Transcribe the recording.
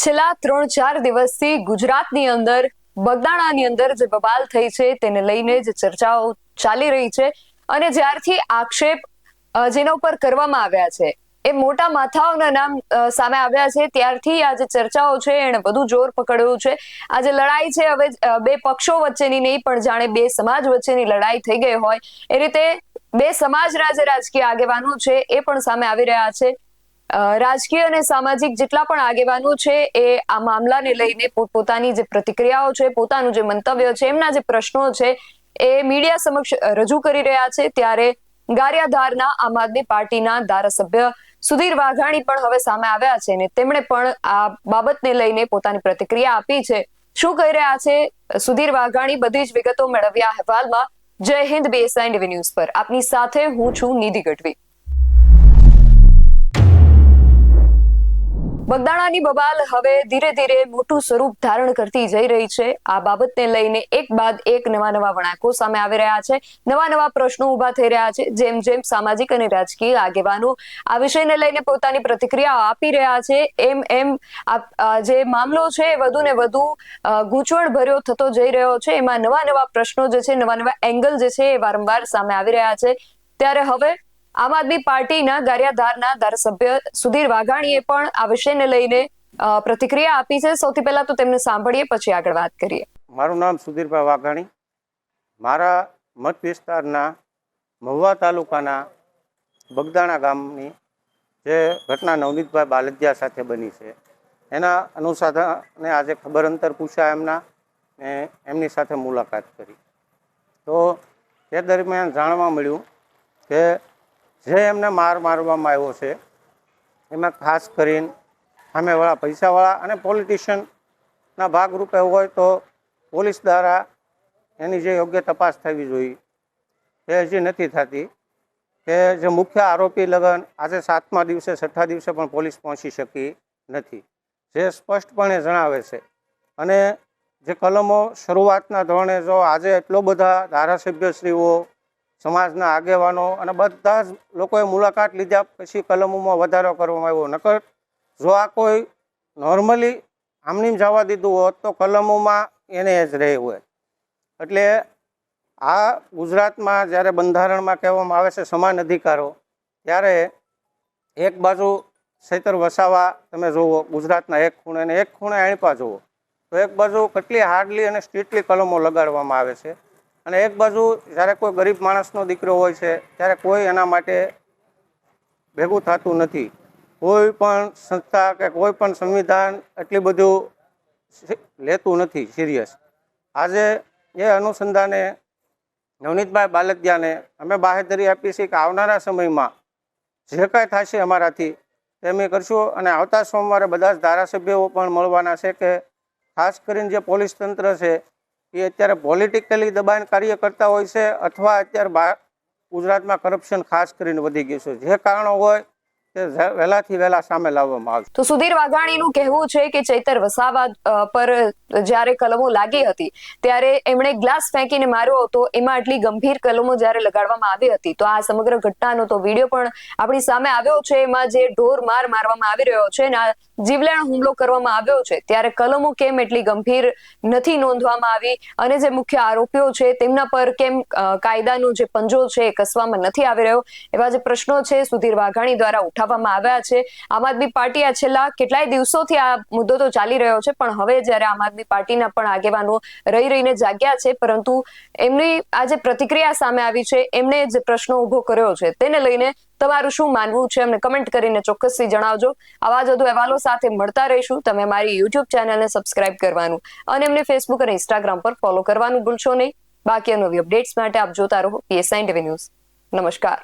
છેલ્લા 3-4 દિવસથી ગુજરાતની અંદર બગદાણાની અંદર જે બબાલ થઈ છે તેને લઈને જે ચર્ચાઓ ચાલી રહી છે અને જ્યારથી આક્ષેપ જેના ઉપર કરવામાં આવ્યા છે એ મોટા માથાઓના નામ સામે આવ્યા છે ત્યારથી આ જે ચર્ચાઓ છે એને વધુ જોર પકડ્યું છે। આ જે લડાઈ છે હવે બે પક્ષો વચ્ચેની નહીં પણ જાણે બે સમાજ વચ્ચેની લડાઈ થઈ ગઈ હોય એ રીતે બે સમાજના જે રાજકીય આગેવાનો છે એ પણ સામે આવી રહ્યા છે। રાજકીય અને સામાજિક જેટલા પણ આગેવાનો છે એ આ મામલાને લઈને પોતાની જે પ્રતિક્રિયાઓ છે, પોતાનું જે મંતવ્ય છે, એમના જે પ્રશ્નો છે એ મીડિયા સમક્ષ રજૂ કરી રહ્યા છે। ત્યારે ગારિયાધારના આમ આદમી પાર્ટીના ધારાસભ્ય સુધીર વાઘાણી પણ હવે સામે આવ્યા છે અને તેમણે પણ આ બાબતને લઈને પોતાની પ્રતિક્રિયા આપી છે। શું કહી રહ્યા છે સુધીર વાઘાણી, બધી જ વિગતો મેળવ્યા અહેવાલમાં। જય હિન્દ, BSI ટીવી ન્યૂઝ પર આપની સાથે હું છું નિધિ ગઢવી। બગદાણાની બબાલ હવે ધીરે ધીરે મોટું સ્વરૂપ ધારણ કરતી જઈ રહી છે। આ બાબતને લઈને એક બાદ એક નવા વળાંકો સામે આવી રહ્યા છે, નવા પ્રશ્નો ઉભા થઈ રહ્યા છે। જેમ જેમ સામાજિક અને રાજકીય આગેવાનો આ વિષયને લઈને પોતાની પ્રતિક્રિયા આપી રહ્યા છે એમ જે મામલો છે વધુ ને વધુ ગૂંચવણ ભર્યો થતો જઈ રહ્યો છે। એમાં નવા પ્રશ્નો જે છે, નવા એંગલ જે છે એ વારંવાર સામે આવી રહ્યા છે। ત્યારે હવે આમ આદમી પાર્ટીના ગારિયાધારના ધારાસભ્ય સુધીર વાઘાણીએ પણ આ વિષયને લઈને પ્રતિક્રિયા આપી છે। સૌથી પહેલા તો તેમને સાંભળીએ, પછી આગળ વાત કરીએ। મારું નામ સુધીરભાઈ વાઘાણી। મારા મત વિસ્તારના મહુવા તાલુકાના બગદાણા ગામની જે ઘટના નવનીતભાઈ બાલદિયા સાથે બની છે એના અનુસંધાને આજે ખબર અંતર પૂછ્યા એમની સાથે મુલાકાત કરી તો તે દરમિયાન જાણવા મળ્યું કે જે એમને મારવામાં આવ્યો છે એમાં ખાસ કરીને સામેવાળા પૈસાવાળા અને પોલિટિશિયનના ભાગરૂપે હોય તો પોલીસ દ્વારા એની જે યોગ્ય તપાસ થવી જોઈએ એ હજી નથી થતી। કે જે મુખ્ય આરોપી લગન આજે 7મા દિવસે 6ઠા દિવસે પણ પોલીસ પહોંચી શકી નથી, જે સ્પષ્ટપણે જણાવે છે। અને જે કલમો શરૂઆતના ધોરણે જો આજે એટલો બધા ધારાસભ્યશ્રીઓ, સમાજના આગેવાનો અને બધા જ લોકોએ મુલાકાત લીધા પછી કલમોમાં વધારો કરવામાં આવ્યો, નકર જો આ કોઈ નોર્મલી આમની જવા દીધું હોત તો કલમોમાં એને જ રહે હોય। એટલે આ ગુજરાતમાં જ્યારે બંધારણમાં કહેવામાં આવે છે સમાન અધિકારો, ત્યારે એક બાજુ સૈતર વસાવા તમે જુઓ ગુજરાતના એક ખૂણે અને એક ખૂણે આણપા જુઓ તો એક બાજુ કેટલી હાર્ડલી અને સ્ટ્રિક્ટલી કલમો લગાડવામાં આવે છે અને એક બાજુ જ્યારે કોઈ ગરીબ માણસનો દીકરો હોય છે ત્યારે કોઈ એના માટે ભેગું થતું નથી। કોઈ પણ સંસ્થા કે કોઈ પણ સંવિધાન એટલી બધું લેતું નથી સિરિયસ। આજે એ અનુસંધાને નવનીતભાઈ બાલદિયાને અમે બાહેધરી આપી છે કે આવનારા સમયમાં જે કાંઈ થશે અમારાથી તે અમે કરશું અને આવતા સોમવારે બધા જ ધારાસભ્યો પણ મળવાના છે કે ખાસ કરીને જે પોલીસ તંત્ર છે એ અત્યારે પોલિટિકલી દબાણ કાર્ય કરતા હોય છે અથવા અત્યારે ગુજરાતમાં કરપ્શન ખાસ કરીને વધી ગયું છે। જે કારણો હોય તે વહેલાથી વહેલા સામે લાવવામાં આવશે। તો સુધીર વાઘાણીનું કહેવું છે કે ચૈતર વસાવા પર જ્યારે કલમો લાગી હતી ત્યારે એમણે ગ્લાસ ફેંકીને માર્યો હતો, એમાં આટલી ગંભીર કલમો જ્યારે લગાડવામાં આવી હતી તો આ સમગ્ર ઘટનાનો તો વિડીયો પણ આપણી સામે આવ્યો છે। એમાં જે ઢોર મારવામાં આવી રહ્યો છે અને જીવલેણ હુમલો કરવામાં આવ્યો છે ત્યારે કલમો કેમ એટલી ગંભીર નથી નોંધવામાં આવી અને જે મુખ્ય આરોપીઓ છે તેમના પર કેમ કાયદાનો જે પંજો છે એ કસવામાં નથી આવી રહ્યો, એવા જે પ્રશ્નો છે સુધીર વાઘાણી દ્વારા ઉઠાવવામાં આવ્યા છે। આમ આદમી પાર્ટી આ છેલ્લા કેટલાય દિવસોથી આ મુદ્દો તો ચાલી રહ્યો છે પણ હવે જ્યારે આમ આદમી પાર્ટીના પણ આગેવાનો રહીને જાગ્યા છે પરંતુ એમની આ જે પ્રતિક્રિયા સામે આવી છે એમણે જે પ્રશ્નો ઉભો કર્યો છે તેને લઈને તમારું શું માનવું છે અમને કમેન્ટ કરીને ચોક્કસથી જણાવજો। આવા જ વધુ અહેવાલો સાથે મળતા રહીશું। તમે અમારી YouTube ચેનલને સબસ્ક્રાઇબ કરવાનું અને એમને Facebook અને Instagram પર ફોલો કરવાનું ભૂલશો નહીં। બાકી નવી અપડેટ્સ માટે આપ જોતા રહો BSI ટીવી ન્યૂઝ। નમસ્કાર।